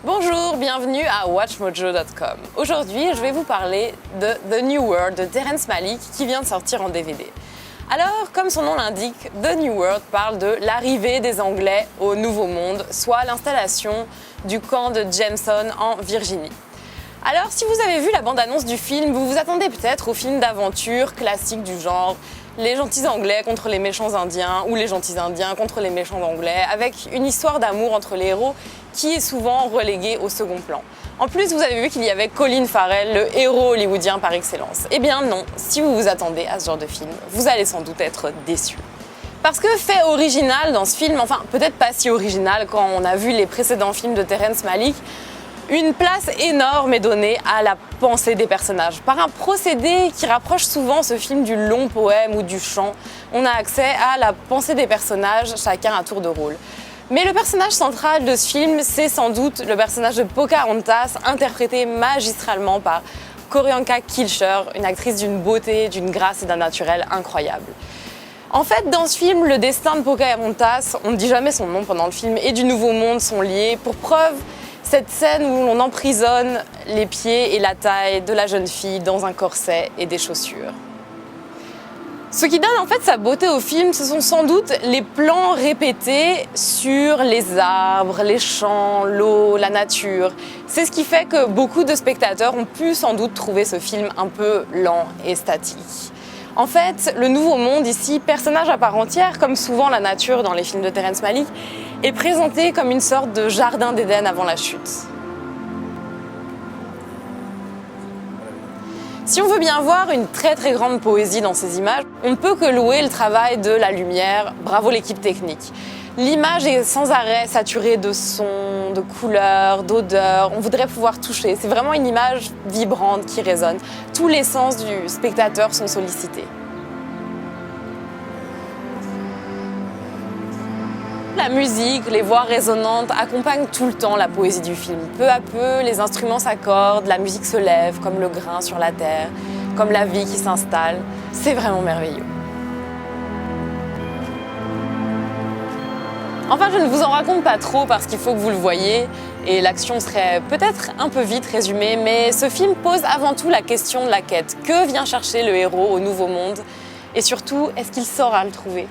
Bonjour, bienvenue à WatchMojo.com. Aujourd'hui, je vais vous parler de The New World de Terrence Malick qui vient de sortir en DVD. Alors, comme son nom l'indique, The New World parle de l'arrivée des Anglais au Nouveau Monde, soit l'installation du camp de Jameson en Virginie. Alors, si vous avez vu la bande-annonce du film, vous vous attendez peut-être au film d'aventure classique du genre les gentils Anglais contre les méchants Indiens ou les gentils Indiens contre les méchants Anglais, avec une histoire d'amour entre les héros qui est souvent reléguée au second plan. En plus, vous avez vu qu'il y avait Colin Farrell, le héros hollywoodien par excellence. Eh bien non, si vous vous attendez à ce genre de film, vous allez sans doute être déçus. Parce que fait original dans ce film, enfin peut-être pas si original quand on a vu les précédents films de Terrence Malick, une place énorme est donnée à la pensée des personnages. Par un procédé qui rapproche souvent ce film du long poème ou du chant, on a accès à la pensée des personnages, chacun à tour de rôle. Mais le personnage central de ce film, c'est sans doute le personnage de Pocahontas, interprété magistralement par Q'orianka Kilcher, une actrice d'une beauté, d'une grâce et d'un naturel incroyable. En fait, dans ce film, le destin de Pocahontas, on ne dit jamais son nom pendant le film, et du Nouveau Monde sont liés. Pour preuve, cette scène où l'on emprisonne les pieds et la taille de la jeune fille dans un corset et des chaussures. Ce qui donne en fait sa beauté au film, ce sont sans doute les plans répétés sur les arbres, les champs, l'eau, la nature. C'est ce qui fait que beaucoup de spectateurs ont pu sans doute trouver ce film un peu lent et statique. En fait, le Nouveau Monde ici, personnage à part entière, comme souvent la nature dans les films de Terrence Malick, est présenté comme une sorte de jardin d'Éden avant la chute. Si on veut bien voir une très grande poésie dans ces images, on ne peut que louer le travail de la lumière, bravo l'équipe technique. L'image est sans arrêt saturée de sons, de couleurs, d'odeurs, on voudrait pouvoir toucher. C'est vraiment une image vibrante qui résonne. Tous les sens du spectateur sont sollicités. La musique, les voix résonnantes accompagnent tout le temps la poésie du film. Peu à peu, les instruments s'accordent, la musique se lève, comme le grain sur la terre, comme la vie qui s'installe. C'est vraiment merveilleux. Enfin, je ne vous en raconte pas trop parce qu'il faut que vous le voyiez et l'action serait peut-être un peu vite résumée, mais ce film pose avant tout la question de la quête. Que vient chercher le héros au Nouveau Monde? Et surtout, est-ce qu'il saura le trouver?